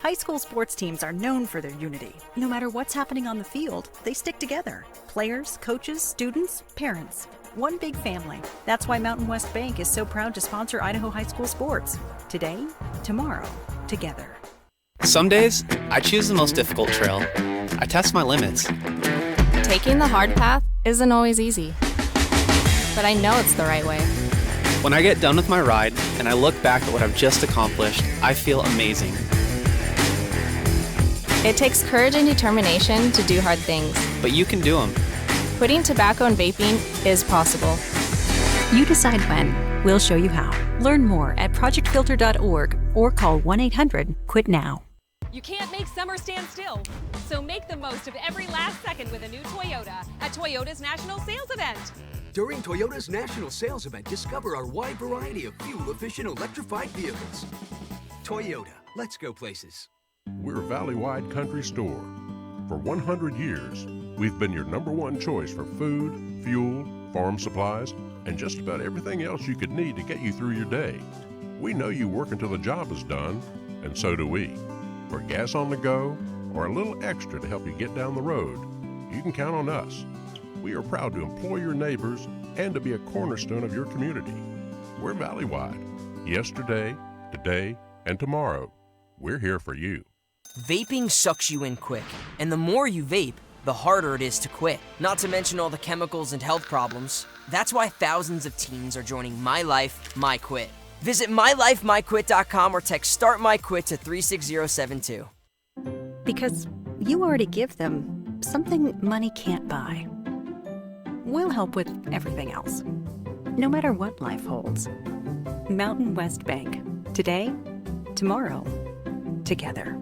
High school sports teams are known for their unity. No matter what's happening on the field, they stick together. Players, coaches, students, parents. One big family. That's why Mountain West Bank is so proud to sponsor Idaho high school sports. Today, tomorrow, together. Some days, I choose the most difficult trail. I test my limits. Taking the hard path isn't always easy, but I know it's the right way. When I get done with my ride and I look back at what I've just accomplished, I feel amazing. It takes courage and determination to do hard things. But you can do them. Quitting tobacco and vaping is possible. You decide when. We'll show you how. Learn more at projectfilter.org or call 1-800-QUIT-NOW. You can't make summer stand still, so make the most of every last second with a new Toyota at Toyota's National Sales Event. During Toyota's National Sales Event, discover our wide variety of fuel-efficient electrified vehicles. Toyota, let's go places. We're a valley-wide country store. For 100 years, we've been your #1 choice for food, fuel, farm supplies, and just about everything else you could need to get you through your day. We know you work until the job is done, and so do we. For gas on the go, or a little extra to help you get down the road, you can count on us. We are proud to employ your neighbors and to be a cornerstone of your community. We're valley-wide. Yesterday, today, and tomorrow. We're here for you. Vaping sucks you in quick, and the more you vape, the harder it is to quit. Not to mention all the chemicals and health problems. That's why thousands of teens are joining My Life, My Quit. Visit mylifemyquit.com or text Start My Quit to 36072. Because you already give them something money can't buy. We'll help with everything else, no matter what life holds. Mountain West Bank. Today, tomorrow, together.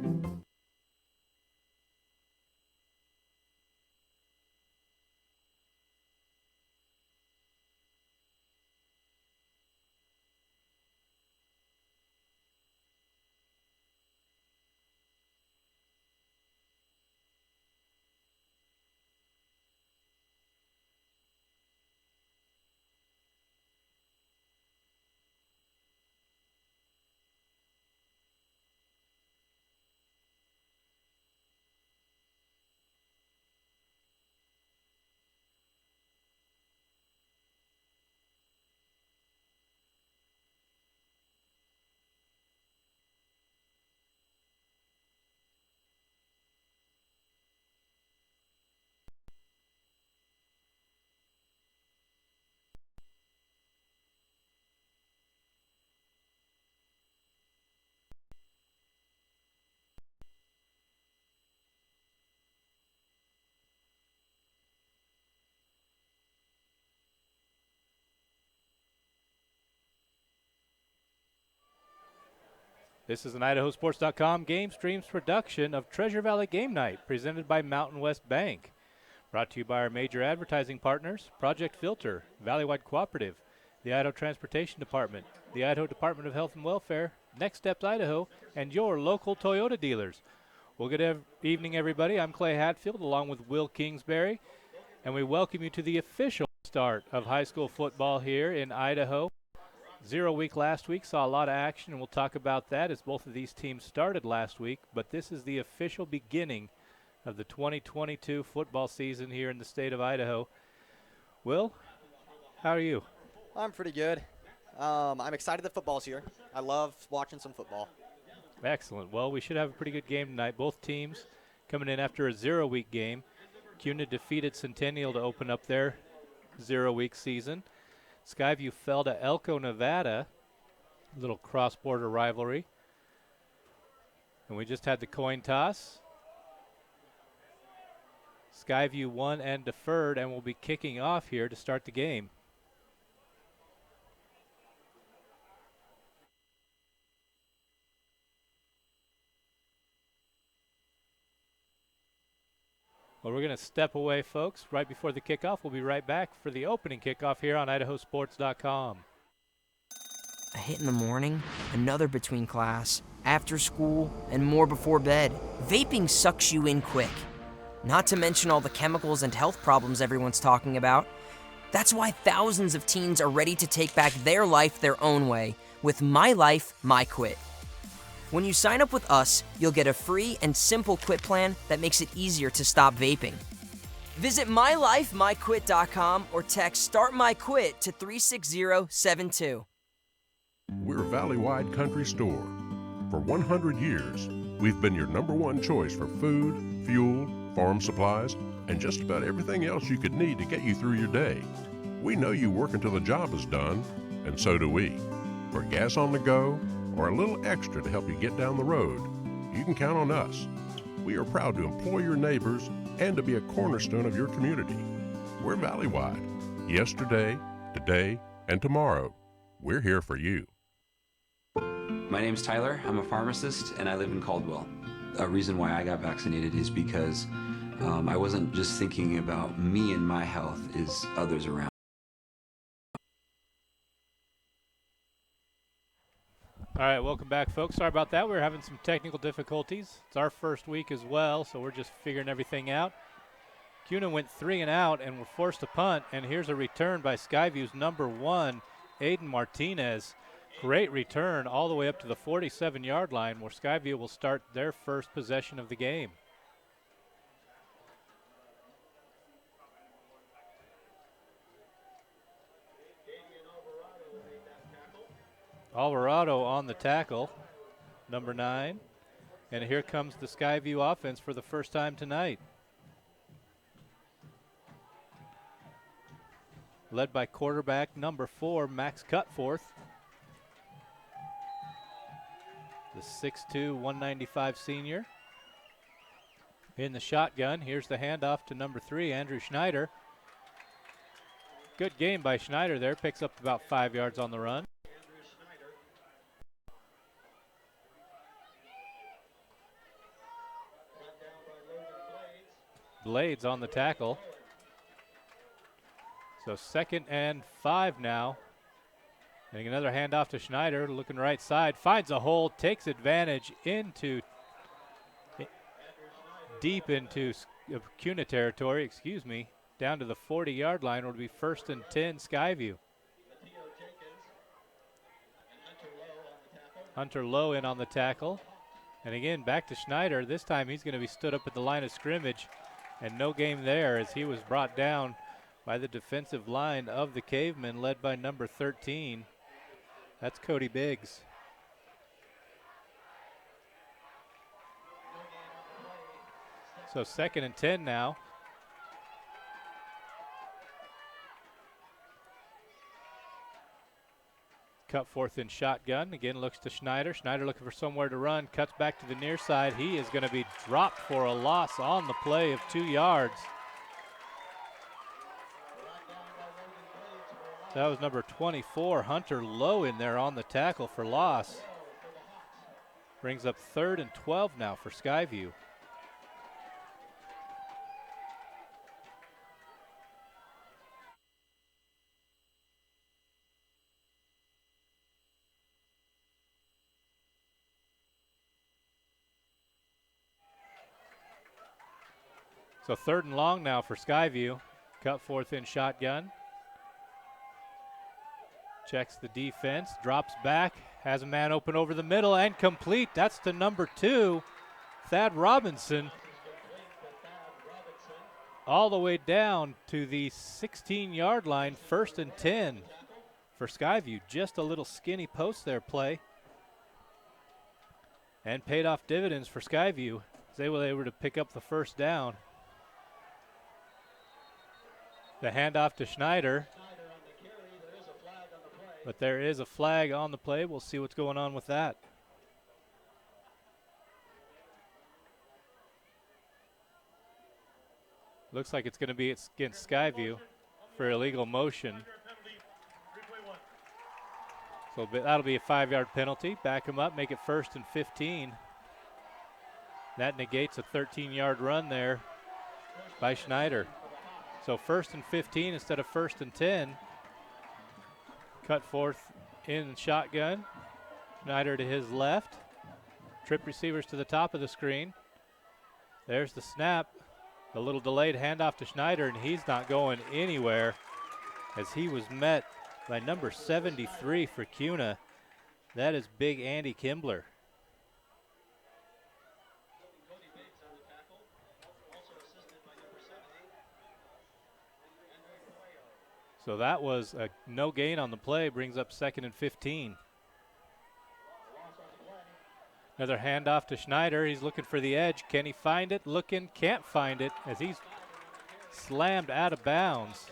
This is an IdahoSports.com GameStreams production of Treasure Valley Game Night, presented by Mountain West Bank. Brought to you by our major advertising partners, Project Filter, Valleywide Cooperative, the Idaho Transportation Department, the Idaho Department of Health and Welfare, Next Steps Idaho, and your local Toyota dealers. Well, good evening, everybody. I'm Clay Hatfield, along with Will Kingsbury, and we welcome you to the official start of high school football here in Idaho. 0 week last week saw a lot of action, and we'll talk about that as both of these teams started last week. But this is the official beginning of the 2022 football season here in the state of Idaho. Will, how are you? I'm pretty good. I'm excited that football's here. I love watching some football. Excellent. Well, we should have a pretty good game tonight. Both teams coming in after a 0 week game. Kuna defeated Centennial to open up their 0 week season. Skyview fell to Elko, Nevada, a little cross-border rivalry. And we just had the coin toss. Skyview won and deferred and will be kicking off here to start the game. Well, we're going to step away, folks, right before the kickoff. We'll be right back for the opening kickoff here on IdahoSports.com. A hit in the morning, another between class, after school, and more before bed. Vaping sucks you in quick. Not to mention all the chemicals and health problems everyone's talking about. That's why thousands of teens are ready to take back their life their own way with My Life, My Quit. When you sign up with us, you'll get a free and simple quit plan that makes it easier to stop vaping. Visit mylifemyquit.com or text Start My Quit to 36072. We're Valley-wide country store. For 100 years, we've been your #1 choice for food, fuel, farm supplies, and just about everything else you could need to get you through your day. We know you work until the job is done, and so do we. For gas on the go, or a little extra to help you get down the road, you can count on us. We are proud to employ your neighbors and to be a cornerstone of your community. We're Valley-wide. Yesterday, today, and tomorrow. We're here for you. My name's Tyler. I'm a pharmacist, and I live in Caldwell. A reason why I got vaccinated is because I wasn't just thinking about me and my health, is others around. All right, welcome back, folks. Sorry about that. We're having some technical difficulties. It's our first week as well, so we're just figuring everything out. Kuna went 3 and out and were forced to punt, and here's a return by Skyview's #1, Aiden Martinez. Great return all the way up to the 47-yard line, where Skyview will start their first possession of the game. Alvarado on the tackle, #9. And here comes the Skyview offense for the first time tonight. Led by quarterback #4, Max Cutforth. The 6'2", 195 senior. In the shotgun, here's the handoff to #3, Andrew Schneider. Good game by Schneider there, picks up about 5 yards on the run. Blades on the tackle. So 2nd and 5 now. And another handoff to Schneider, looking right side, finds a hole, takes advantage into deep into Kuna territory, down to the 40-yard line. It will be 1st and 10 Skyview. Hunter Lowe in on the tackle. And again, back to Schneider. This time he's going to be stood up at the line of scrimmage, and no game there as he was brought down by the defensive line of the Cavemen, led by #13. That's Cody Biggs. So 2nd and 10 now. Cutforth in shotgun. Again, looks to Schneider. Schneider looking for somewhere to run. Cuts back to the near side. He is going to be dropped for a loss on the play of 2 yards. That was #24, Hunter Lowe, in there on the tackle for loss. Brings up 3rd and 12 now for Skyview. So 3rd and long now for Skyview. Cutforth in shotgun. Checks the defense, drops back, has a man open over the middle and complete. That's to #2, Thad Robinson. All the way down to the 16-yard line, 1st and 10 for Skyview. Just a little skinny post there play. And paid off dividends for Skyview as they were able to pick up the 1st down. The handoff to Schneider. But there is a flag on the play. We'll see what's going on with that. Looks like it's going to be against Skyview for illegal motion. So that'll be a 5-yard penalty. Back him up, make it 1st and 15. That negates a 13-yard run there by Schneider. So 1st and 15 instead of 1st and 10. Cutforth in shotgun. Schneider to his left. Trip receivers to the top of the screen. There's the snap. The little delayed handoff to Schneider, and he's not going anywhere as he was met by #73 for Kuna. That is big Andy Kimbler. So that was a no gain on the play, brings up 2nd and 15. Another handoff to Schneider. He's looking for the edge. Can he find it? Looking, can't find it as he's slammed out of bounds.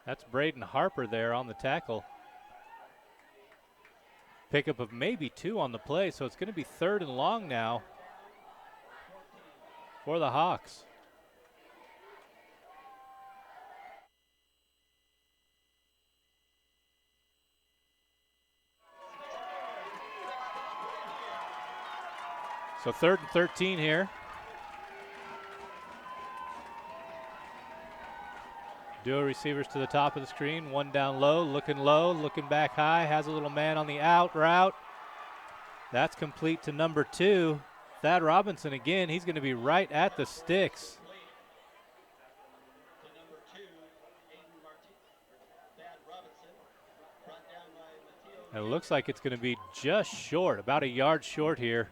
That's Braden Harper there on the tackle. Pickup of maybe 2 on the play, so it's going to be 3rd and long now for the Hawks. So 3rd and 13 here. Duo receivers to the top of the screen. One down low, looking back high. Has a little man on the out route. That's complete to number 2. Thad Robinson again. He's going to be right at the sticks. And it looks like it's going to be just short, about a yard short here.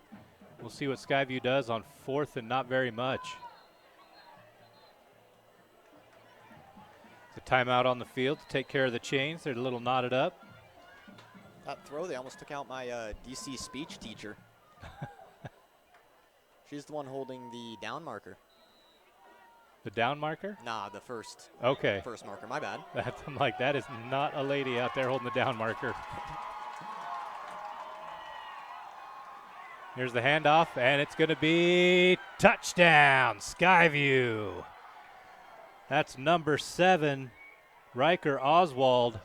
We'll see what Skyview does on 4th and not very much. The timeout on the field to take care of the chains. They're a little knotted up. That throw, they almost took out my DC speech teacher. She's the one holding the down marker. The down marker? Nah, the first. Okay. First marker, my bad. I'm like, that is not a lady out there holding the down marker. Here's the handoff, and it's going to be touchdown, Skyview. That's number 7, Riker Oswald,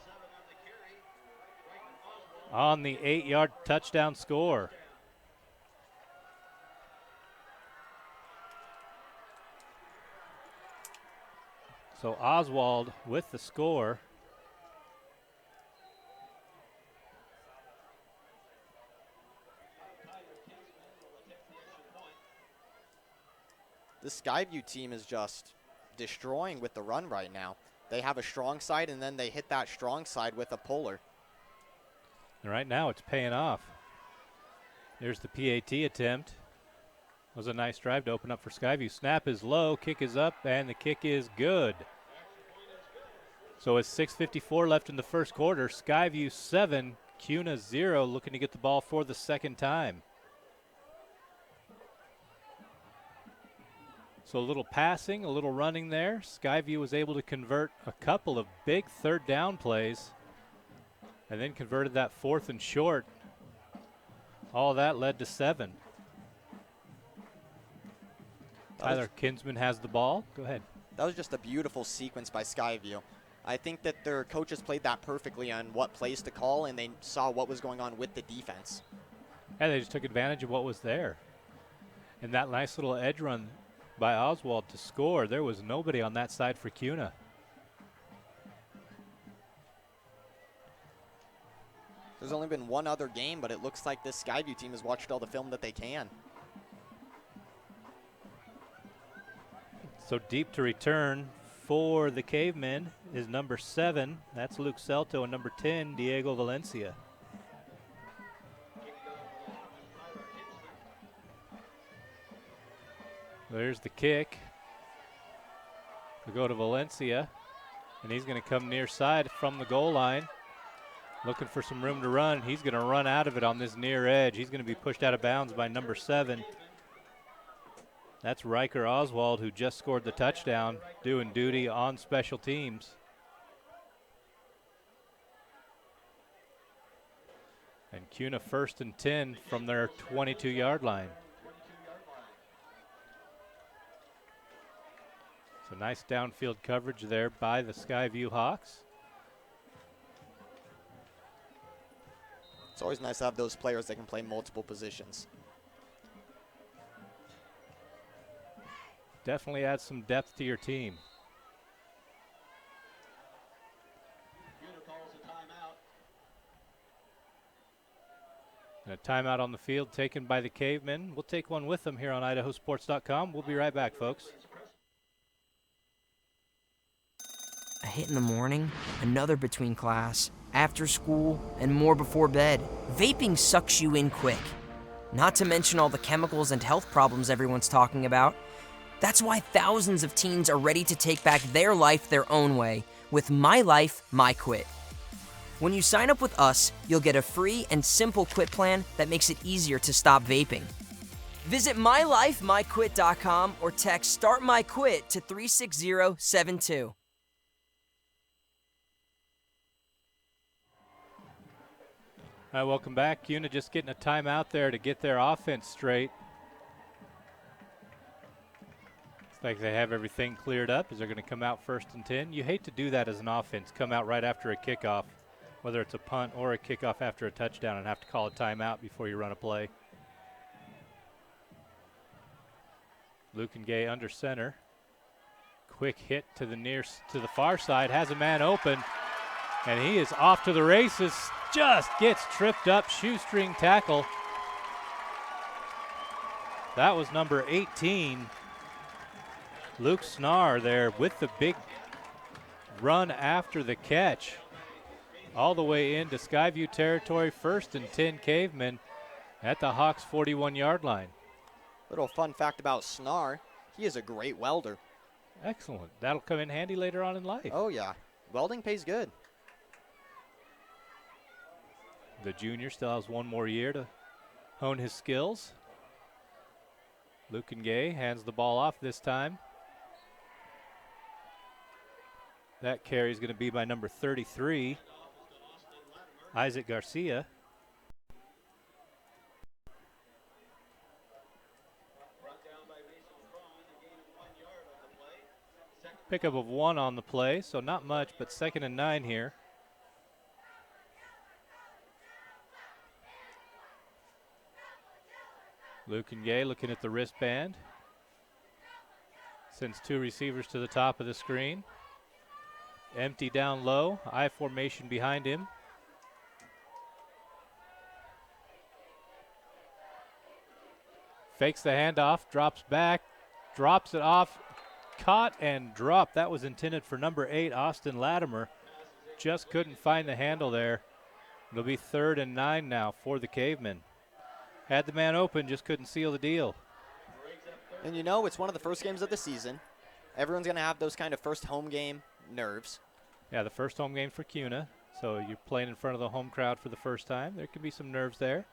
on the 8-yard touchdown score. So Oswald with the score. This Skyview team is just destroying with the run right now. They have a strong side, and then they hit that strong side with a puller. And right now it's paying off. There's the PAT attempt. It was a nice drive to open up for Skyview. Snap is low, kick is up, and the kick is good. So it's 6:54 left in the first quarter. Skyview 7, Kuna 0, looking to get the ball for the second time. So a little passing, a little running there. Skyview was able to convert a couple of big 3rd down plays and then converted that 4th and short. All that led to 7. Tyler Kinsman has the ball. Go ahead. That was just a beautiful sequence by Skyview. I think that their coaches played that perfectly on what plays to call, and they saw what was going on with the defense. Yeah, they just took advantage of what was there. And that nice little edge run by Oswald to score. There was nobody on that side for Kuna. There's only been one other game, but it looks like this Skyview team has watched all the film that they can. So deep to return for the Cavemen is number 7. That's Luke Celto, and number 10, Diego Valencia. There's the kick. We'll go to Valencia, and he's going to come near side from the goal line. Looking for some room to run. He's going to run out of it on this near edge. He's going to be pushed out of bounds by number 7. That's Riker Oswald, who just scored the touchdown, doing duty on special teams. And Kuna 1st and 10 from their 22-yard line. So nice downfield coverage there by the Skyview Hawks. It's always nice to have those players that can play multiple positions. Definitely adds some depth to your team. And a timeout on the field taken by the Cavemen. We'll take one with them here on IdahoSports.com. We'll be right back, folks. A hit in the morning, another between class, after school, and more before bed. Vaping sucks you in quick. Not to mention all the chemicals and health problems everyone's talking about. That's why thousands of teens are ready to take back their life their own way with My Life, My Quit. When you sign up with us, you'll get a free and simple quit plan that makes it easier to stop vaping. Visit mylifemyquit.com or text Start My Quit to 36072. All right, welcome back. Kuna just getting a timeout there to get their offense straight. Looks like they have everything cleared up as they're going to come out 1st and 10. You hate to do that as an offense, come out right after a kickoff, whether it's a punt or a kickoff after a touchdown, and have to call a timeout before you run a play. Lucan Gay under center. Quick hit to the far side, has a man open, and he is off to the races. Just gets tripped up, shoestring tackle. That was number 18, Luke Snar there with the big run after the catch. All the way into Skyview territory, 1st and 10 Cavemen at the Hawks 41-yard line. Little fun fact about Snar, he is a great welder. Excellent. That'll come in handy later on in life. Oh yeah, welding pays good. The junior still has 1 more year to hone his skills. Lucan Gay hands the ball off this time. That carry is going to be by number 33, Isaac Garcia. Pickup of 1 on the play, so not much, but 2nd and 9 here. Lucan Gay looking at the wristband. Sends 2 receivers to the top of the screen. Empty down low, I formation behind him. Fakes the handoff, drops back, drops it off, caught and dropped. That was intended for number 8, Austin Latimer. Just couldn't find the handle there. It'll be 3rd and 9 now for the Cavemen. Had the man open, just couldn't seal the deal. And you know, it's one of the first games of the season. Everyone's going to have those kind of first home game nerves. Yeah, the first home game for Kuna. So you're playing in front of the home crowd for the first time. There could be some nerves there.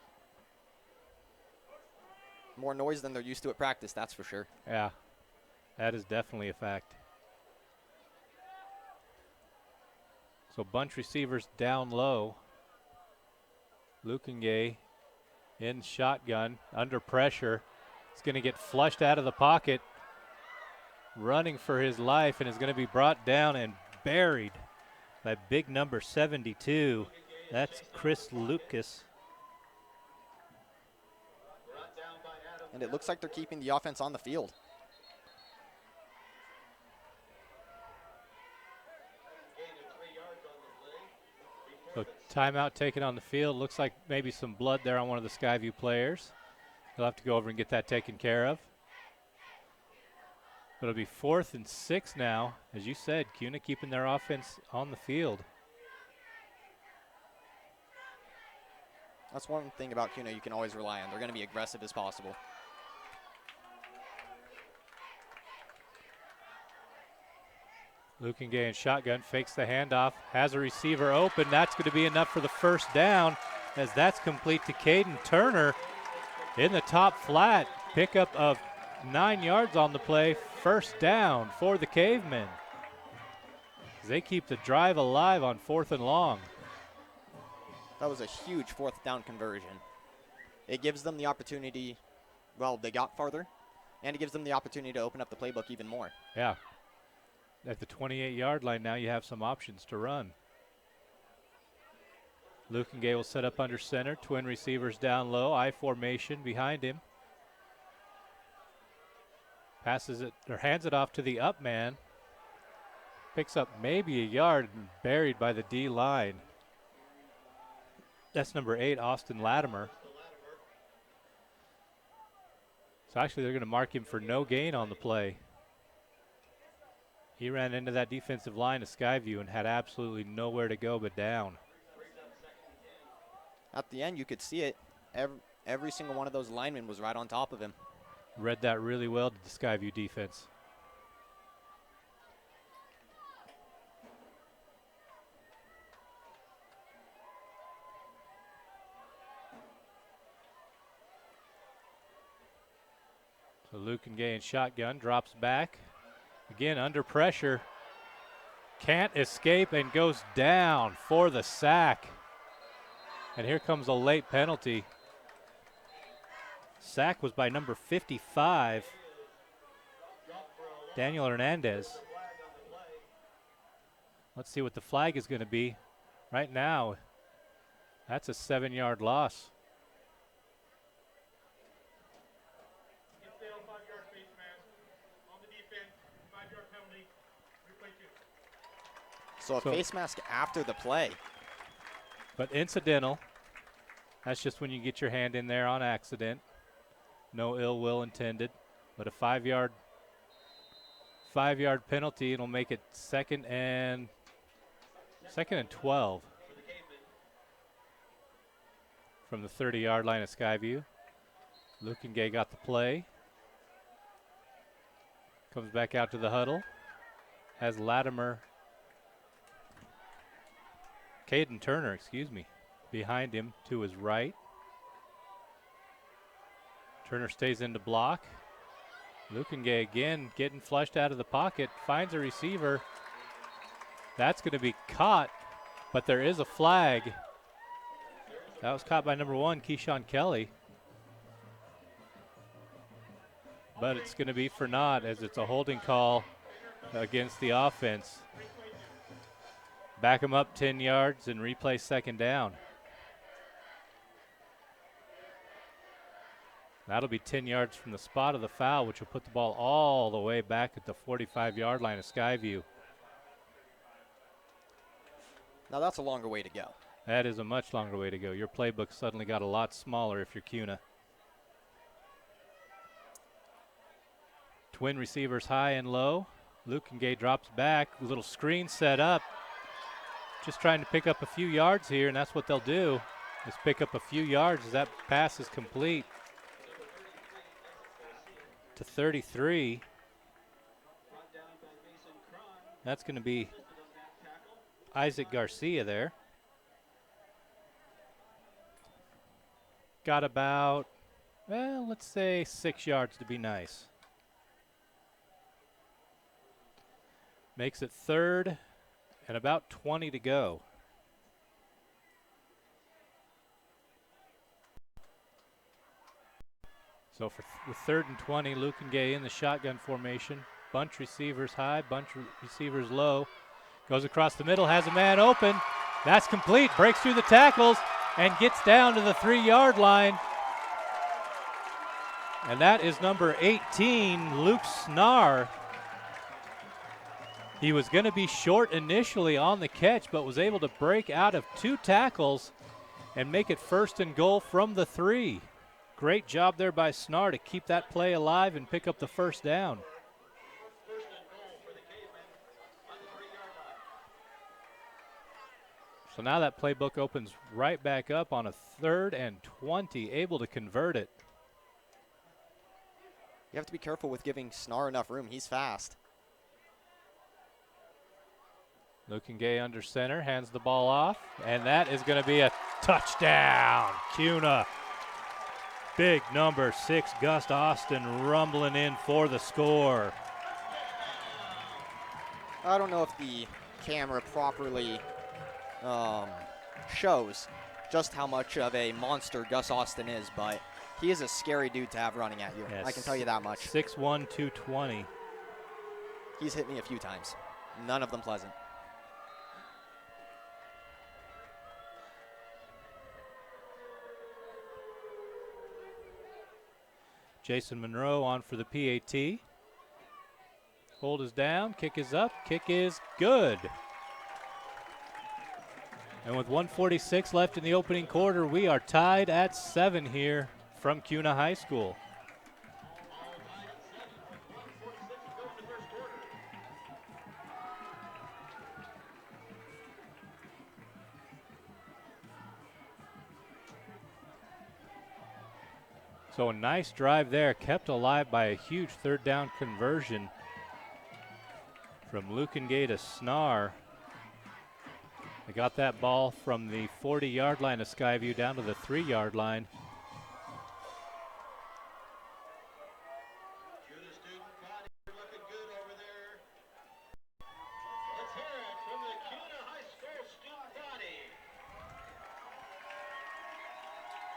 More noise than they're used to at practice, that's for sure. Yeah, that is definitely a fact. So bunch receivers down low. Lucan Gay in shotgun, under pressure. He's going to get flushed out of the pocket, running for his life, and is going to be brought down and buried by big number 72. That's Chris Lucas. And it looks like they're keeping the offense on the field. So timeout taken on the field. Looks like maybe some blood there on one of the Skyview players. He'll have to go over and get that taken care of. But it'll be 4th and 6 now. As you said, Kuna keeping their offense on the field. That's one thing about Kuna you can always rely on. They're going to be aggressive as possible. Lucan Gay in shotgun, fakes the handoff, has a receiver open. That's going to be enough for the 1st down, as that's complete to Caden Turner in the top flat. Pickup of 9 yards on the play. 1st down for the Cavemen. They keep the drive alive on 4th and long. That was a huge 4th down conversion. It gives them the opportunity, well, they got farther, and it gives them the opportunity to open up the playbook even more. Yeah. At the 28-yard line now, you have some options to run. Lucan Gay will set up under center. Twin receivers down low. I formation behind him. Passes it, or hands it off to the up man. Picks up maybe a yard and buried by the D line. That's number 8, Austin Latimer. So actually they're going to mark him for no gain on the play. He ran into that defensive line of Skyview and had absolutely nowhere to go but down. At the end, you could see it. Every single one of those linemen was right on top of him. Read that really well to the Skyview defense. So Lukengay in shotgun, drops back. Again, under pressure. Can't escape and goes down for the sack. And here comes a late penalty. Sack was by number 55, Daniel Hernandez. Let's see what the flag is going to be. Right now, that's a 7-yard loss. So a face mask after the play. But incidental. That's just when you get your hand in there on accident. No ill will intended. But a 5-yard penalty. It'll make it second and 12 from the 30-yard line of Skyview. Lukengay got the play. Comes back out to the huddle. Has Latimer. Caden Turner, behind him to his right. Turner stays in to block. Lukengay again getting flushed out of the pocket, finds a receiver. That's going to be caught, but there is a flag. That was caught by number 1, Keyshawn Kelly. But it's going to be for naught as it's a holding call against the offense. Back him up 10 yards and replay second down. That'll be 10 yards from the spot of the foul, which will put the ball all the way back at the 45-yard line of Skyview. Now that's a longer way to go. That is a much longer way to go. Your playbook suddenly got a lot smaller if you're Kuna. Twin receivers high and low. Lukengay drops back, a little screen set up. Just trying to pick up a few yards here, and that's what they'll do, is pick up a few yards as that pass is complete to 33. That's going to be Isaac Garcia there. Got about, well, let's say 6 yards to be nice. Makes it third and about 20 to go. So with third and 20, Lukengay in the shotgun formation. Bunch receivers high, bunch receivers low. Goes across the middle, has a man open. That's complete, breaks through the tackles and gets down to the 3-yard line. And that is number 18, Luke Snar. He was going to be short initially on the catch, but was able to break out of 2 tackles and make it first and goal from the 3. Great job there by Snar to keep that play alive and pick up the first down. So now that playbook opens right back up on a 3rd and 20, able to convert it. You have to be careful with giving Snar enough room. He's fast. Lukengay under center, hands the ball off, and that is going to be a touchdown. Kuna. Big number 6, Gus Austin, rumbling in for the score. I don't know if the camera properly shows just how much of a monster Gus Austin is, but he is a scary dude to have running at you. Yes. I can tell you that much. 6'1", 220. He's hit me a few times. None of them pleasant. Jason Monroe on for the PAT. Hold is down, kick is up, kick is good. And with 1:46 left in the opening quarter, we are tied at 7 here from Kuna High School. So a nice drive there, kept alive by a huge third down conversion from Lukengay to Snar. They got that ball from the 40-yard line of Skyview down to the 3-yard line.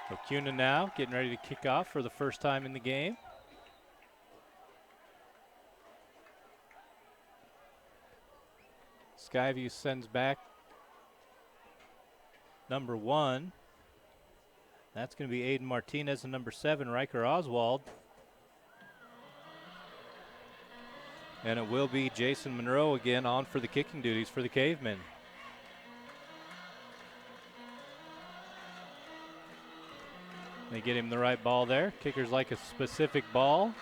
So Kuna now getting ready to kick off for the first time in the game. Skyview sends back number 1. That's going to be Aiden Martinez, and number 7, Riker Oswald. And it will be Jason Monroe again on for the kicking duties for the Cavemen. They get him the right ball there. Kickers like a specific ball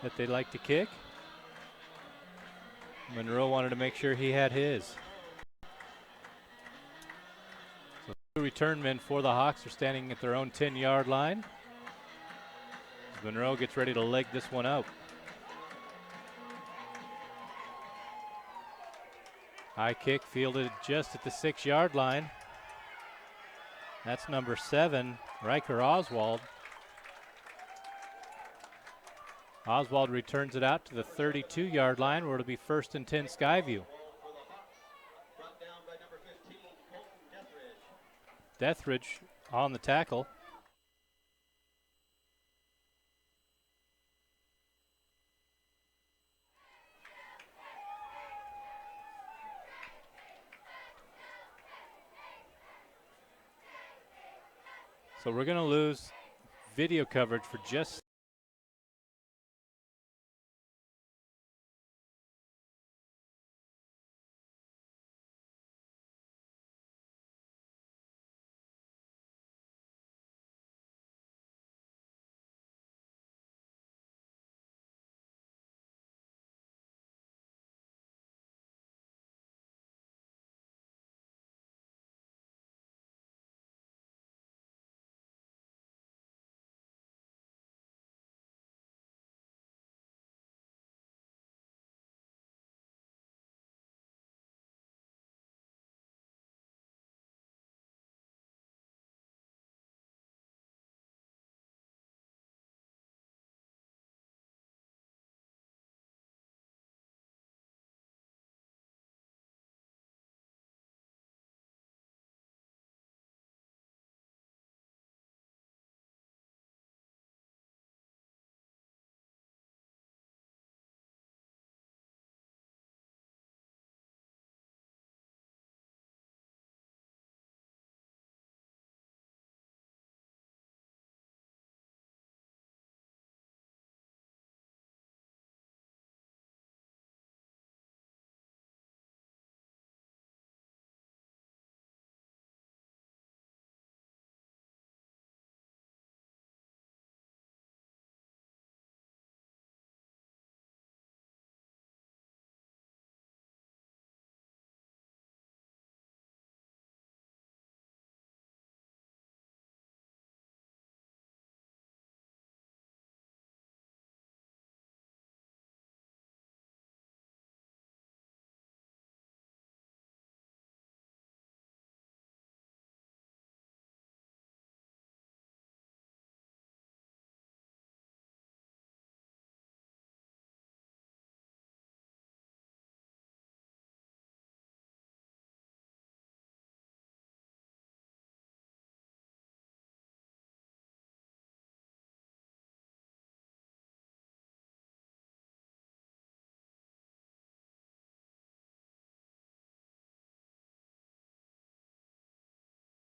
that they like to kick. Monroe wanted to make sure he had his. So two return men for the Hawks are standing at their own 10-yard line. Monroe gets ready to leg this one out. High kick fielded just at the 6-yard line. That's number 7, Riker Oswald. Oswald returns it out to the 32-yard line where it'll be 1st and 10 Skyview. Deathridge on the tackle. So we're going to lose video coverage for just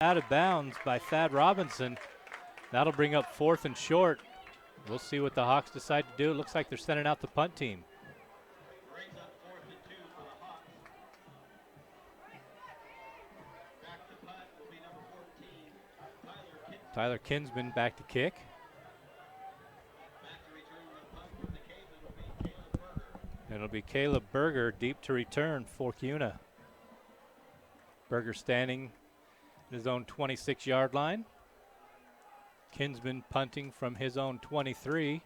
out of bounds by Thad Robinson. That'll bring up 4th and short. We'll see what the Hawks decide to do. It looks like they're sending out the punt team. Tyler Kinsman back to kick. And it'll be Caleb Berger deep to return for Kuna. Berger standing in his own 26-yard line. Kinsman punting from his own 23.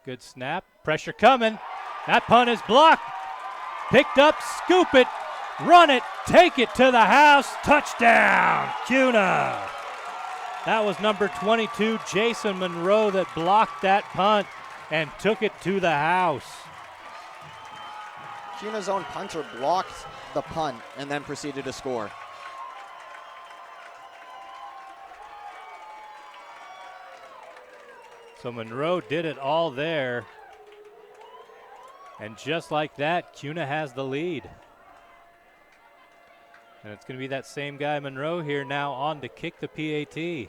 Good snap. Pressure coming. That punt is blocked. Picked up, scoop it, run it, take it to the house. Touchdown, Kuna. That was number 22, Jason Monroe, that blocked that punt and took it to the house. Kuna's own punter blocked the punt and then proceeded to score. So Monroe did it all there. And just like that, Kuna has the lead. And it's going to be that same guy, Monroe, here now on to kick the PAT. He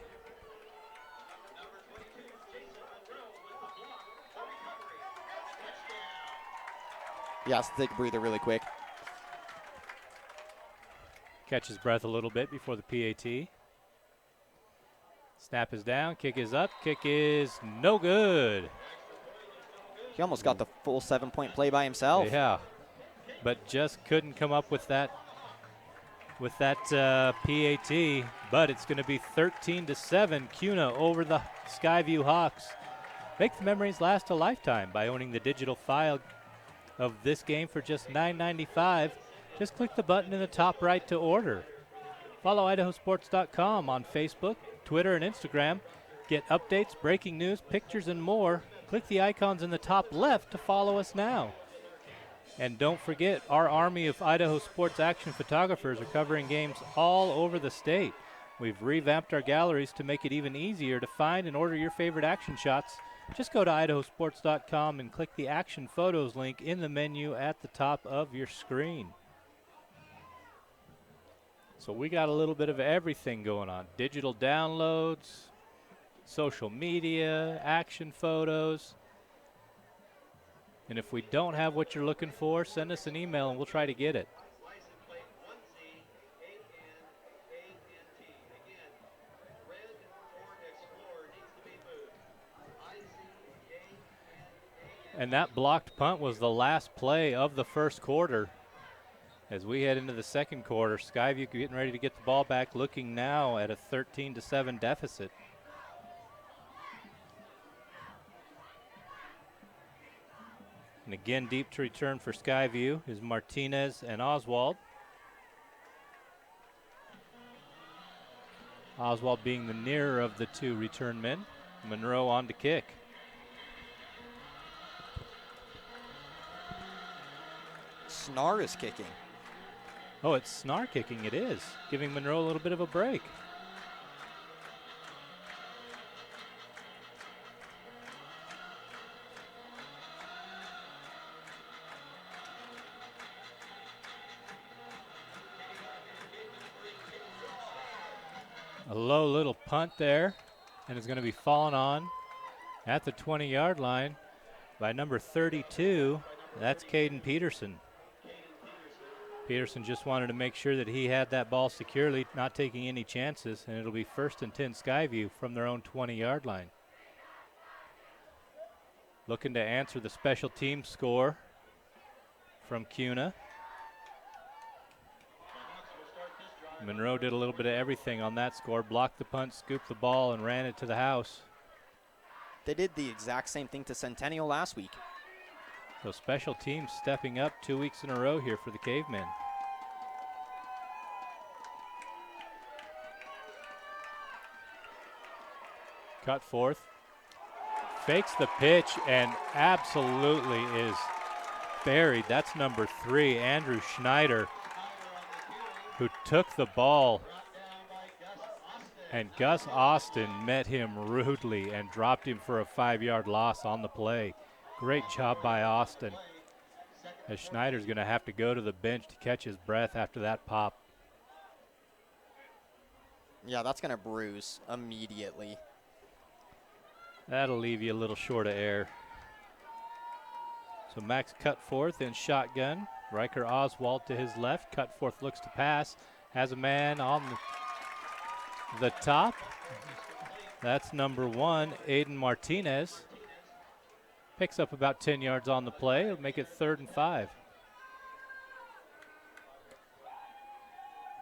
has to take a breather really quick. Catch his breath a little bit before the PAT. Snap is down, kick is up, kick is no good. He almost got the full 7-point play by himself. Yeah, but just couldn't come up with that PAT. But it's going to be 13-7. Kuna over the Skyview Hawks. Make the memories last a lifetime by owning the digital file of this game for just $9.95. Just click the button in the top right to order. Follow IdahoSports.com on Facebook, Twitter, and Instagram. Get updates, breaking news, pictures, and more. Click the icons in the top left to follow us now. And don't forget, our army of Idaho sports action photographers are covering games all over the state. We've revamped our galleries to make it even easier to find and order your favorite action shots. Just go to IdahoSports.com and click the Action Photos link in the menu at the top of your screen. So we got a little bit of everything going on. Digital downloads, social media, action photos. And if we don't have what you're looking for, send us an email and we'll try to get it. And that blocked punt was the last play of the first quarter. As we head into the second quarter, Skyview getting ready to get the ball back, looking now at a 13-7 deficit. And again, deep to return for Skyview is Martinez and Oswald. Oswald being the nearer of the two return men. Monroe on to kick. Snar is kicking. Oh, it's Snar kicking, it is. Giving Monroe a little bit of a break. A low little punt there, and it's going to be fallen on at the 20-yard line by number 32. That's Caden Peterson. Peterson just wanted to make sure that he had that ball securely, not taking any chances, and it'll be 1st and 10 Skyview from their own 20-yard line. Looking to answer the special team score from Kuna. Monroe did a little bit of everything on that score. Blocked the punt, scooped the ball, and ran it to the house. They did the exact same thing to Centennial last week. So special teams stepping up 2 weeks in a row here for the Cavemen. Cut forth. Fakes the pitch and absolutely is buried. That's number 3, Andrew Schneider, who took the ball. And Gus Austin met him rudely and dropped him for a 5-yard loss on the play. Great job by Austin, as Schneider's going to have to go to the bench to catch his breath after that pop. Yeah, that's going to bruise immediately. That'll leave you a little short of air. So Max Cutforth in shotgun. Riker Oswald to his left. Cutforth looks to pass. Has a man on the top. That's number 1, Aiden Martinez. Picks up about 10 yards on the play. It'll make it 3rd and 5.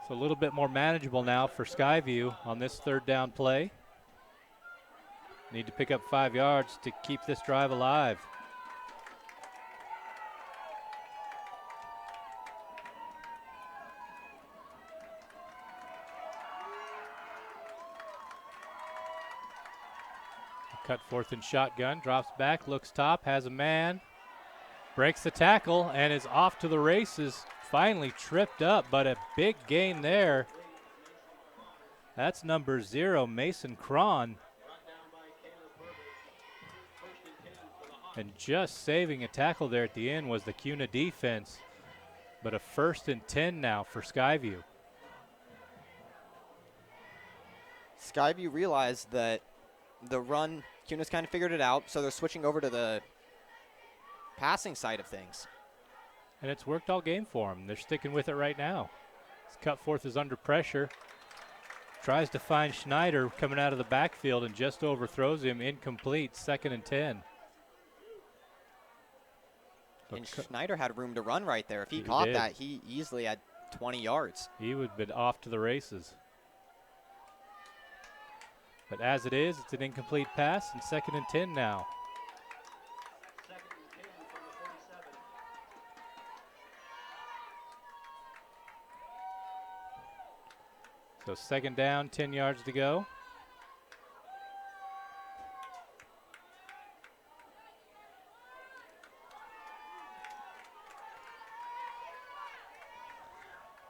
So a little bit more manageable now for Skyview on this 3rd down play. Need to pick up 5 yards to keep this drive alive. Cut forth and shotgun, drops back, looks top, has a man, breaks the tackle, and is off to the races. Finally tripped up, but a big gain there. That's number 0, Mason Cron. And just saving a tackle there at the end was the Kuna defense. But a 1st and 10 now for Skyview. Skyview realized that the run, Kuna's kind of figured it out, so they're switching over to the passing side of things. And it's worked all game for them. They're sticking with it right now. Cutforth is under pressure. Tries to find Schneider coming out of the backfield and just overthrows him. Incomplete, 2nd and 10. And Schneider had room to run right there. If he caught that, he easily had 20 yards. He would have been off to the races. But as it is, it's an incomplete pass, and 2nd and 10 now. So 2nd down, 10 yards to go.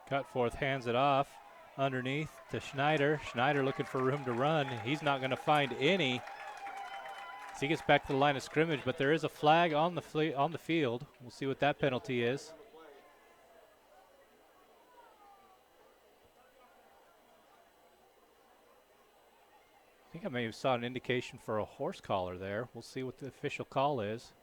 Cutforth hands it off underneath to Schneider. Schneider looking for room to run. He's not going to find any. So he gets back to the line of scrimmage, but there is a flag on the field. We'll see what that penalty is. I think I may have saw an indication for a horse collar there. We'll see what the official call is.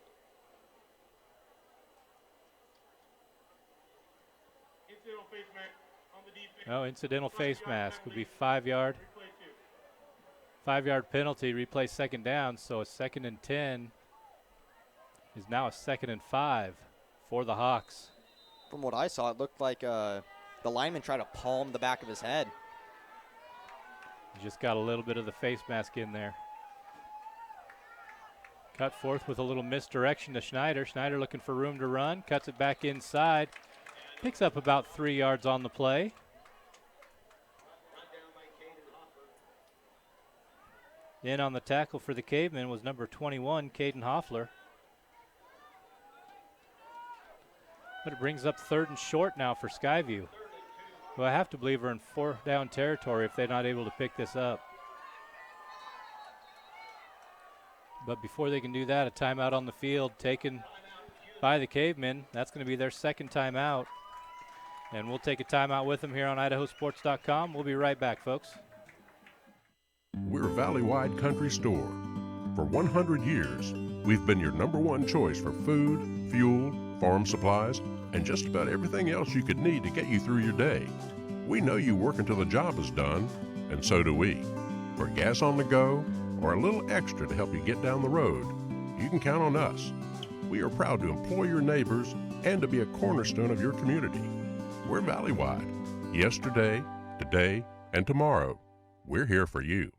Oh, incidental face mask would be 5 yard. 5 yard penalty, replay 2nd down. So a 2nd and 10 is now a 2nd and 5 for the Hawks. From what I saw, it looked like the lineman tried to palm the back of his head. He just got a little bit of the face mask in there. Cutforth with a little misdirection to Schneider. Schneider looking for room to run, cuts it back inside. Picks up about 3 yards on the play. In on the tackle for the Cavemen was number 21, Caden Hoffler. But it brings up 3rd and short now for Skyview, who I have to believe are in 4th down territory if they're not able to pick this up. But before they can do that, a timeout on the field taken by the Cavemen. That's going to be their 2nd timeout. And we'll take a timeout with them here on IdahoSports.com. We'll be right back, folks. We're Valley-wide Country Store. For 100 years, we've been your #1 choice for food, fuel, farm supplies, and just about everything else you could need to get you through your day. We know you work until the job is done, and so do we. For gas on the go, or a little extra to help you get down the road, you can count on us. We are proud to employ your neighbors and to be a cornerstone of your community. We're Valley-wide. Yesterday, today, and tomorrow, we're here for you.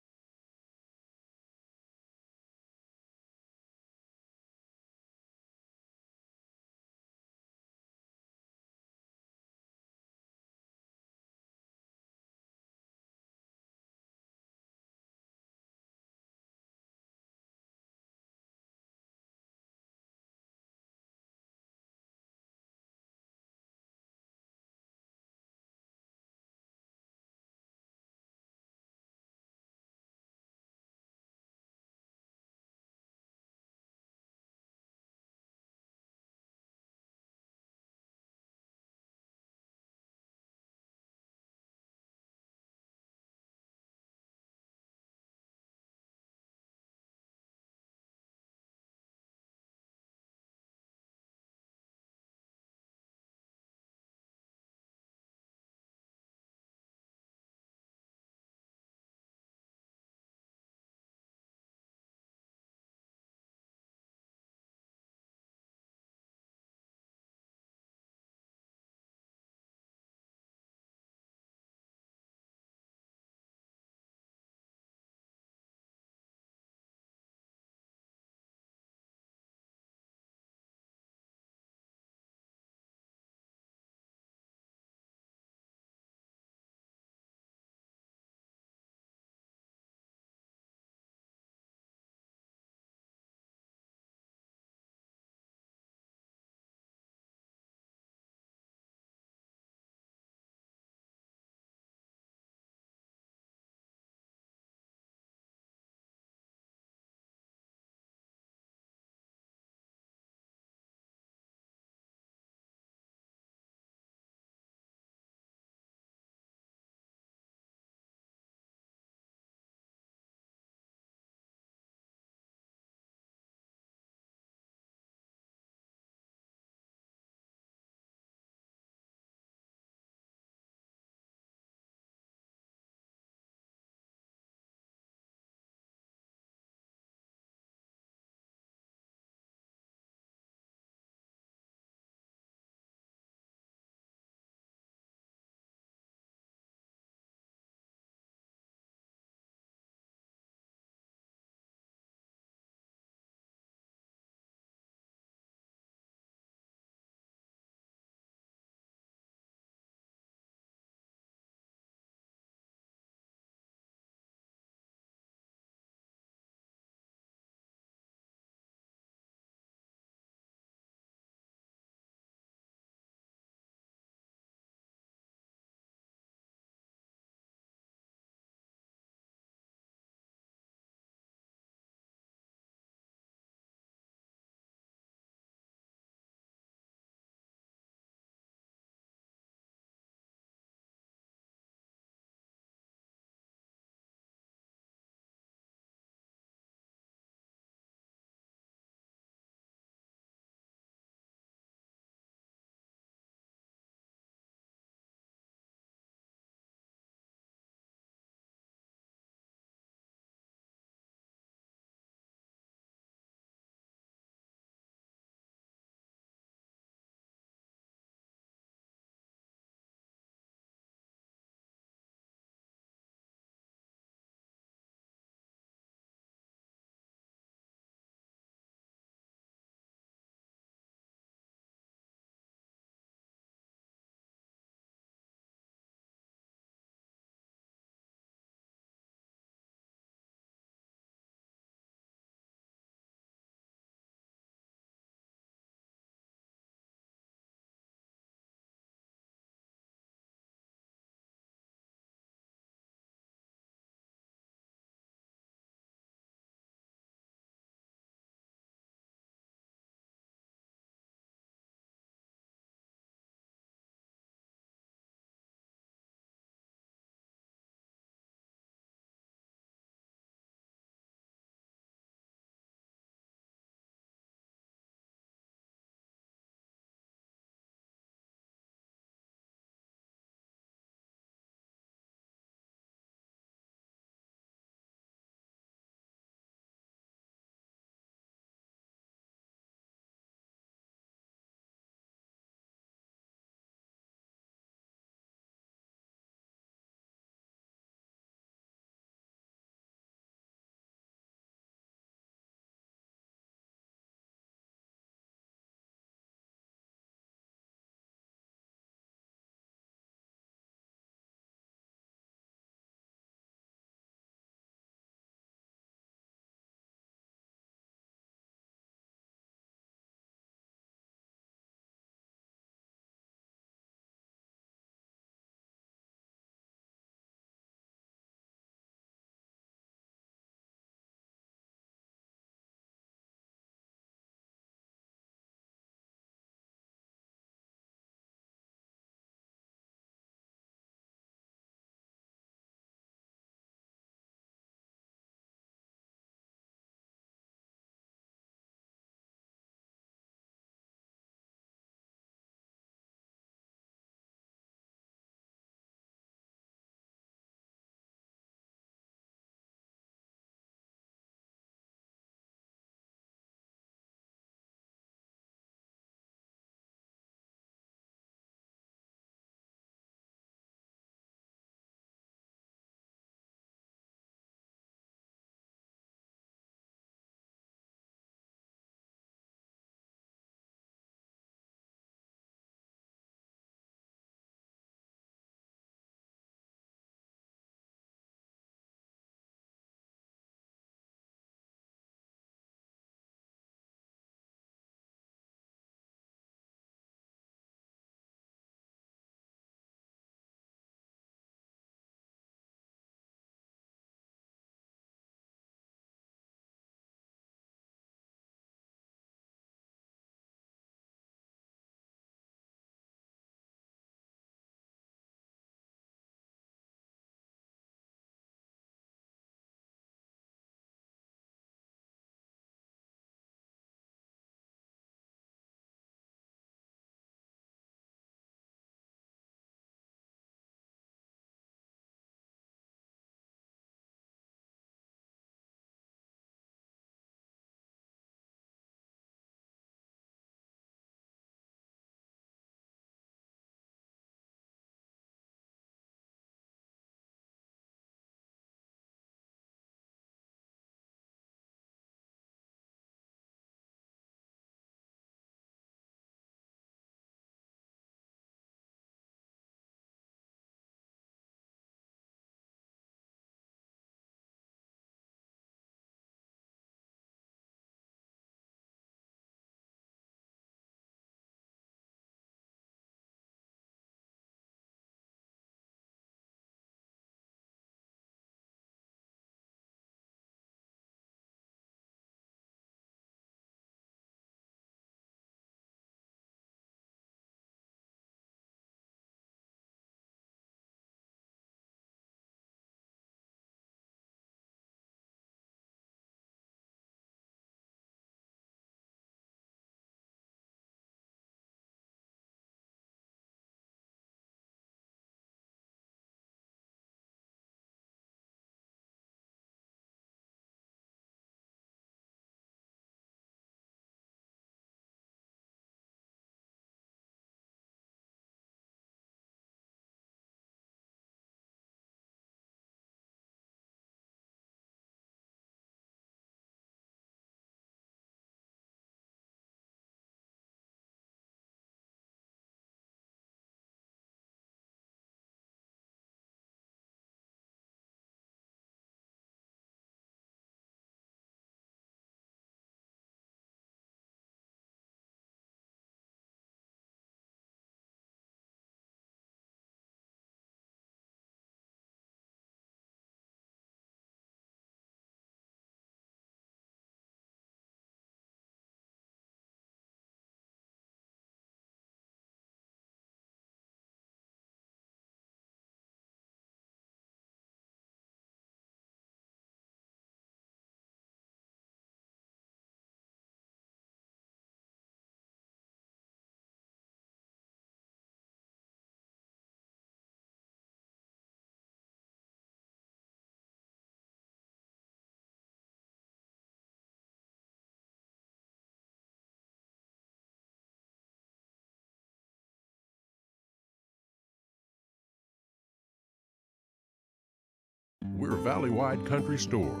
we're Valley-wide country store.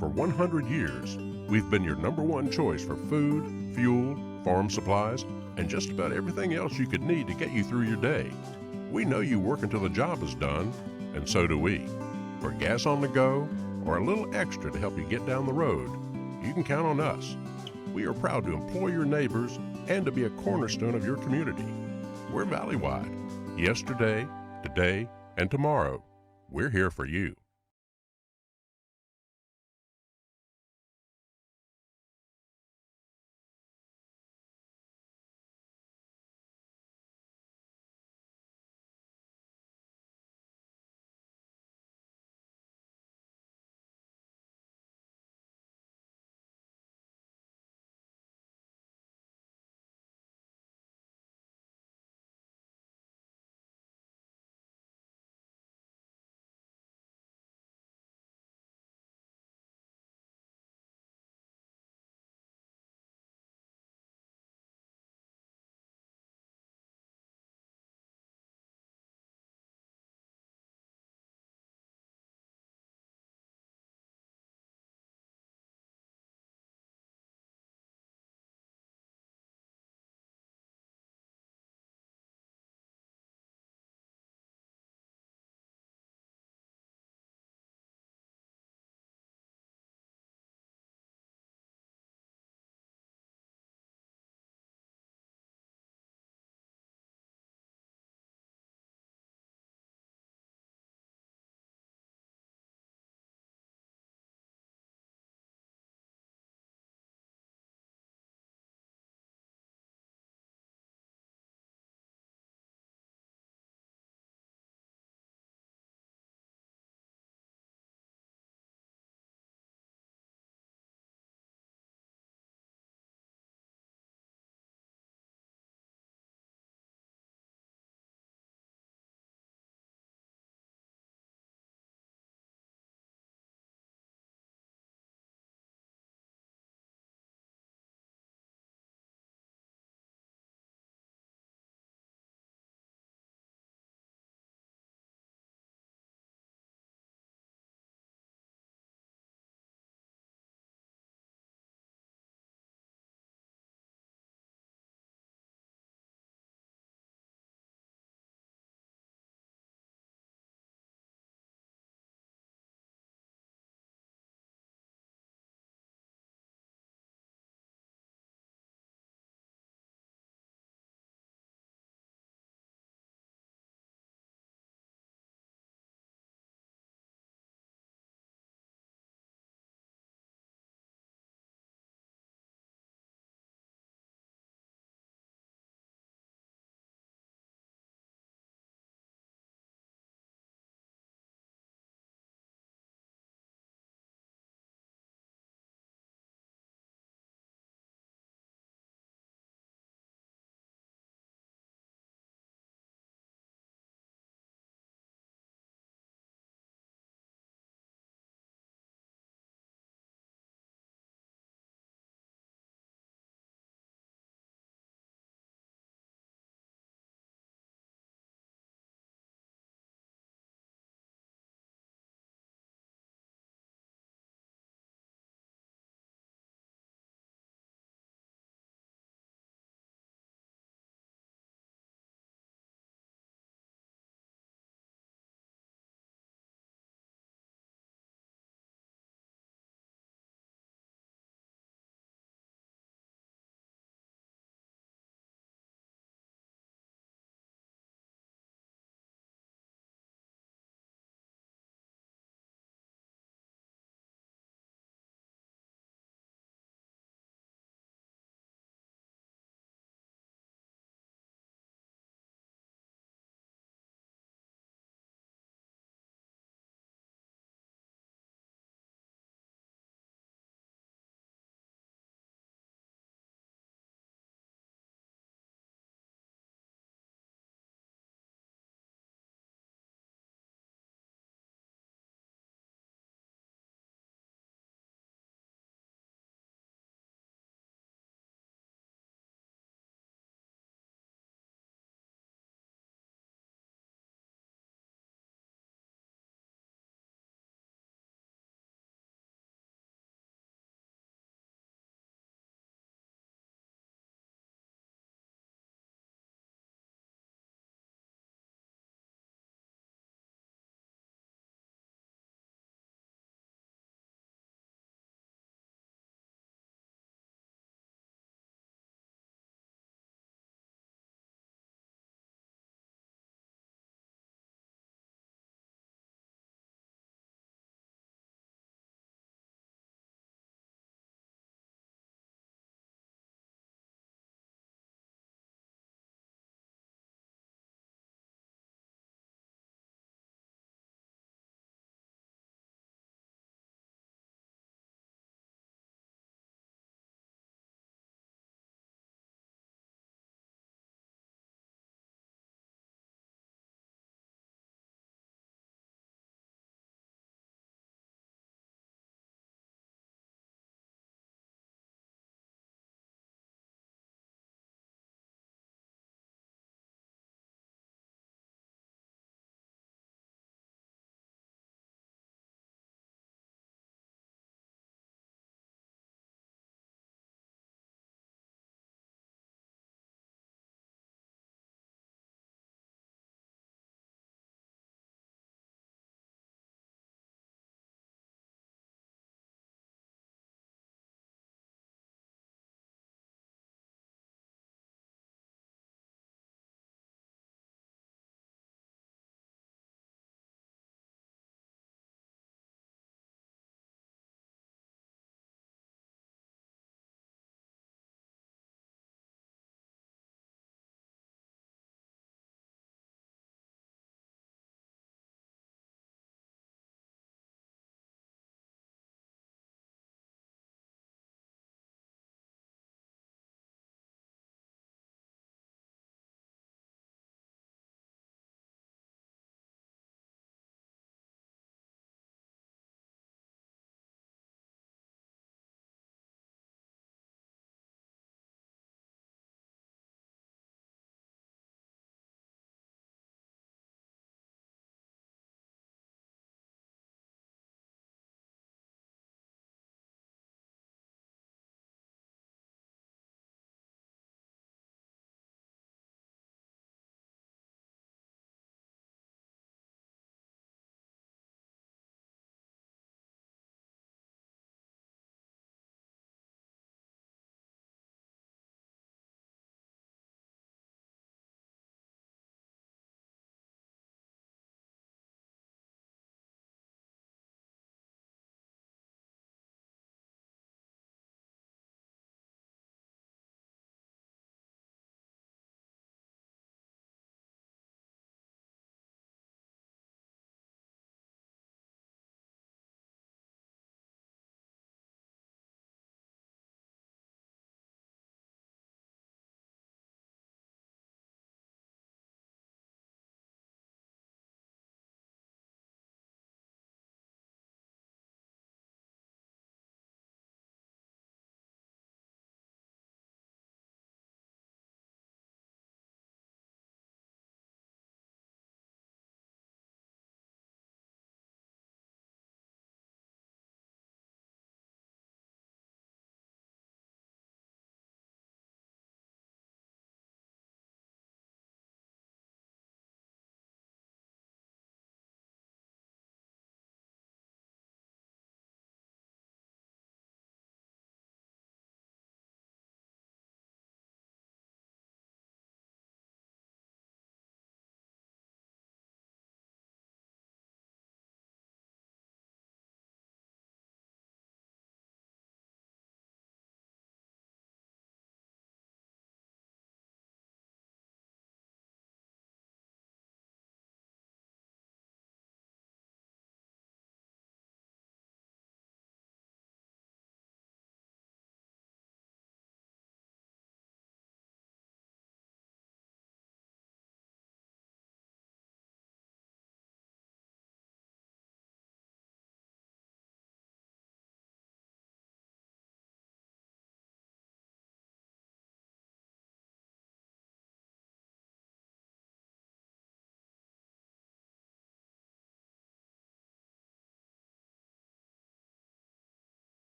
For 100 years, we've been your #1 choice for food, fuel, farm supplies, and just about everything else you could need to get you through your day. We know you work until the job is done, and so do we. For gas on the go, or a little extra to help you get down the road, you can count on us. We are proud to employ your neighbors and to be a cornerstone of your community. We're Valley-wide. Yesterday, today, and tomorrow, we're here for you.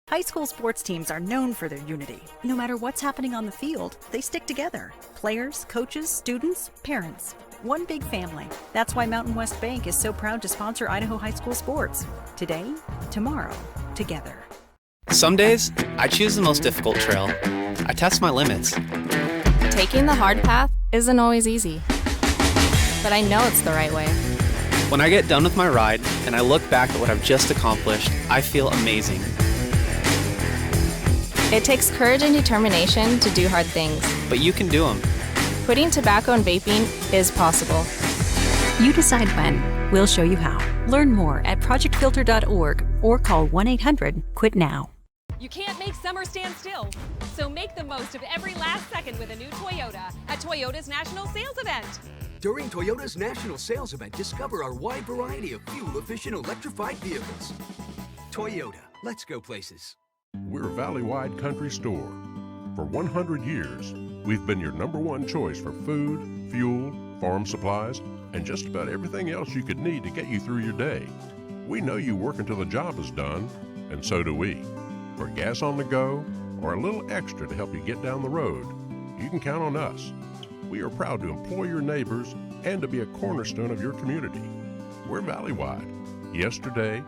High school sports teams are known for their unity. No matter what's happening on the field, they stick together. Players, coaches, students, parents. One big family. That's why Mountain West Bank is so proud to sponsor Idaho high school sports. Today, tomorrow, together. Some days, I choose the most difficult trail. I test my limits. Taking the hard path isn't always easy, but I know it's the right way. When I get done with my ride and I look back at what I've just accomplished, I feel amazing. It takes courage and determination to do hard things. But you can do them. Quitting tobacco and vaping is possible. You decide when. We'll show you how. Learn more at projectfilter.org or call 1-800-QUIT-NOW. You can't make summer stand still, so make the most of every last second with a new Toyota at Toyota's National Sales Event. During Toyota's National Sales Event, discover our wide variety of fuel-efficient electrified vehicles. Toyota, let's go places. We're a valley-wide country store. For 100 years, we've been your #1 choice for food, fuel, farm supplies, and just about everything else you could need to get you through your day. We know you work until the job is done, and so do we. For gas on the go, or a little extra to help you get down the road, you can count on us. We are proud to employ your neighbors and to be a cornerstone of your community. We're valley-wide. Yesterday,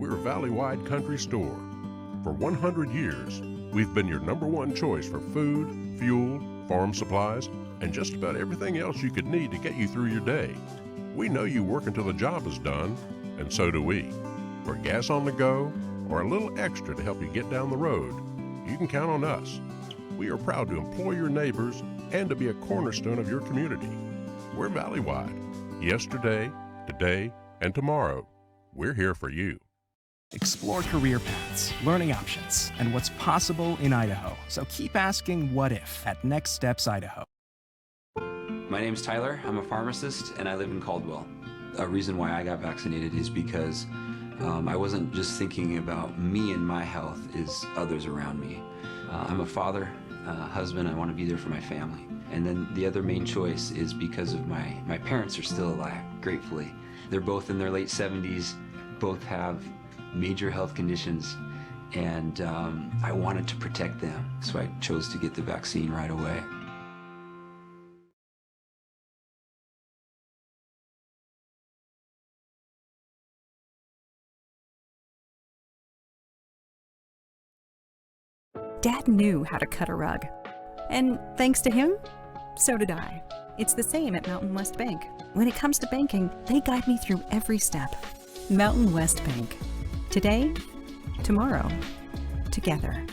we're Valley-wide country store. For 100 years, we've been your number one choice for food, fuel, farm supplies, and just about everything else you could need to get you through your day. We know you work until the job is done, and so do we. For gas on the go, or a little extra to help you get down the road, you can count on us. We are proud to employ your neighbors and to be a cornerstone of your community. We're Valley-wide. Yesterday, today, and tomorrow, we're here for you. Explore career paths, learning options, and what's possible in Idaho. So keep asking what if at Next Steps Idaho. My name's Tyler. I'm a pharmacist and I live in Caldwell. A reason why I got vaccinated is because I wasn't just thinking about me and my health, is others around me. I'm a father, husband. I want to be there for my family. And then the other main choice is because of my parents are still alive, gratefully. They're both in their late 70s, both have major health conditions, and I wanted to protect them, so I chose to get the vaccine right away. Dad knew how to cut a rug. And thanks to him, so did I. It's the same at Mountain West Bank. When it comes to banking, they guide me through every step. Mountain West Bank. Today, tomorrow, together.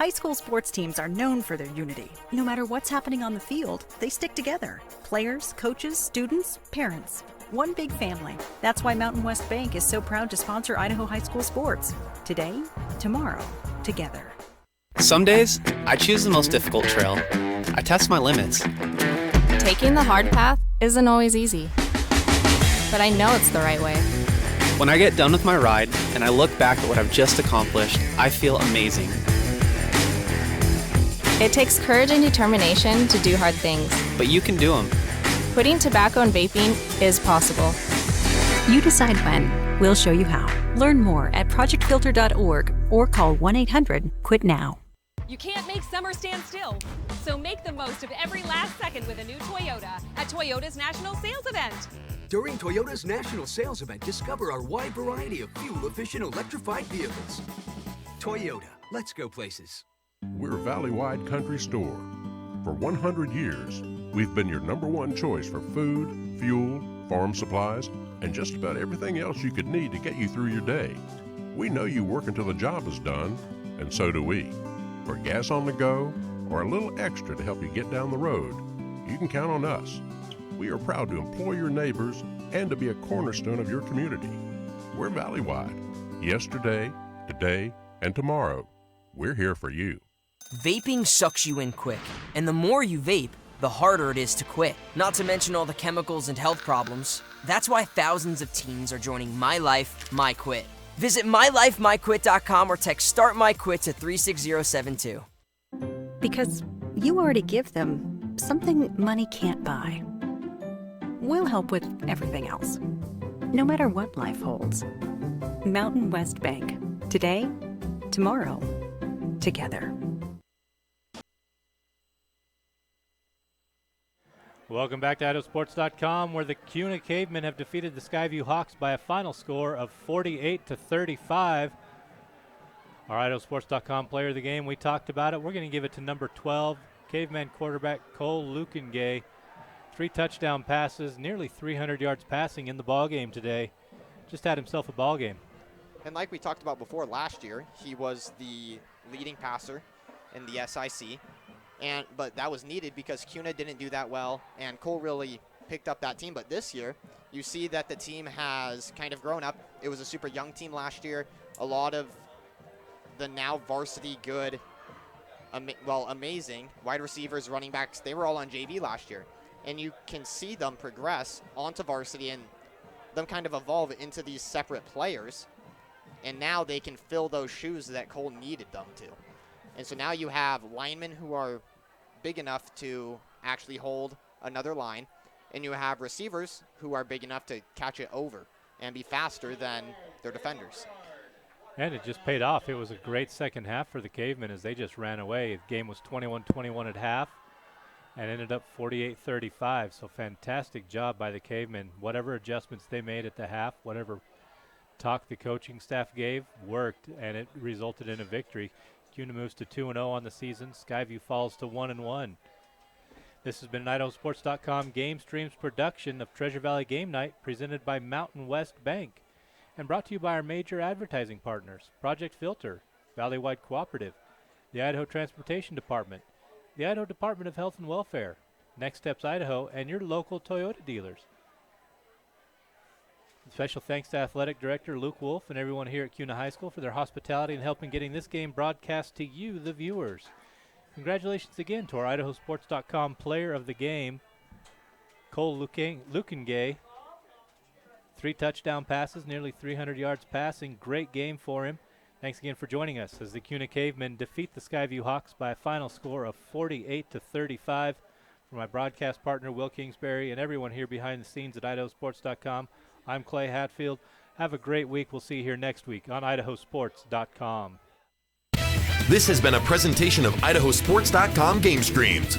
High school sports teams are known for their unity. No matter what's happening on the field, they stick together. Players, coaches, students, parents. One big family. That's why Mountain West Bank is so proud to sponsor Idaho high school sports. Today, tomorrow, together. Some days, I choose the most difficult trail. I test my limits. Taking the hard path isn't always easy, but I know it's the right way. When I get done with my ride and I look back at what I've just accomplished, I feel amazing. It takes courage and determination to do hard things. But you can do them. Quitting tobacco and vaping is possible. You decide when. We'll show you how. Learn more at projectfilter.org or call 1-800-QUIT-NOW. You can't make summer stand still, so make the most of every last second with a new Toyota at Toyota's National Sales Event. During Toyota's National Sales Event, discover our wide variety of fuel-efficient electrified vehicles. Toyota, let's go places. We're Valley-wide country store. For 100 years, we've been your #1 choice for food, fuel, farm supplies, and just about everything else you could need to get you through your day. We know you work until the job is done, and so do we. For gas on the go, or a little extra to help you get down the road, you can count on us. We are proud to employ your neighbors and to be a cornerstone of your community. We're Valley-wide. Yesterday, today, and tomorrow. We're here for you. Vaping sucks you in quick, and the more you vape, the harder it is to quit. Not to mention all the chemicals and health problems. That's why thousands of teens are joining My Life, My Quit. Visit mylifemyquit.com or text Start My Quit to 36072. Because you already give them something money can't buy. We'll help with everything else, no matter what life holds. Mountain West Bank. Today, tomorrow, together. Welcome back to IdahoSports.com, where the Kuna Cavemen have defeated the Skyview Hawks by a final score of 48-35. Our IdahoSports.com player of the game, we talked about it. We're going to give it to number 12, Caveman quarterback Cole Lukengay. 3 touchdown passes, nearly 300 yards passing in the ballgame today. Just had himself a ballgame. And like we talked about before, last year, he was the leading passer in the SIC. But that was needed because Kuna didn't do that well, and Cole really picked up that team. But this year, you see that the team has kind of grown up. It was a super young team last year. A lot of the now varsity good, amazing wide receivers, running backs, they were all on JV last year. And you can see them progress onto varsity and them kind of evolve into these separate players. And now they can fill those shoes that Cole needed them to. And so now you have linemen who are big enough to actually hold another line, and you have receivers who are big enough to catch it over and be faster than their defenders. And it just paid off. It was a great second half for the Cavemen as they just ran away. The game was 21-21 at half and ended up 48-35. So fantastic job by the Cavemen. Whatever adjustments they made at the half, whatever talk the coaching staff gave, worked, and it resulted in a victory. Kuna moves to 2-0 on the season. Skyview falls to 1-1. This has been an IdahoSports.com GameStreams production of Treasure Valley Game Night, presented by Mountain West Bank, and brought to you by our major advertising partners: Project Filter, Valley-wide Cooperative, the Idaho Transportation Department, the Idaho Department of Health and Welfare, Next Steps Idaho, and your local Toyota dealers. Special thanks to Athletic Director Luke Wolf and everyone here at Kuna High School for their hospitality and helping getting this game broadcast to you, the viewers. Congratulations again to our IdahoSports.com player of the game, Cole Lukengay. 3 touchdown passes, nearly 300 yards passing. Great game for him. Thanks again for joining us as the Kuna Cavemen defeat the Skyview Hawks by a final score of 48-35. For my broadcast partner, Will Kingsbury, and everyone here behind the scenes at IdahoSports.com, I'm Clay Hatfield. Have a great week. We'll see you here next week on IdahoSports.com. This has been a presentation of IdahoSports.com GameStreams.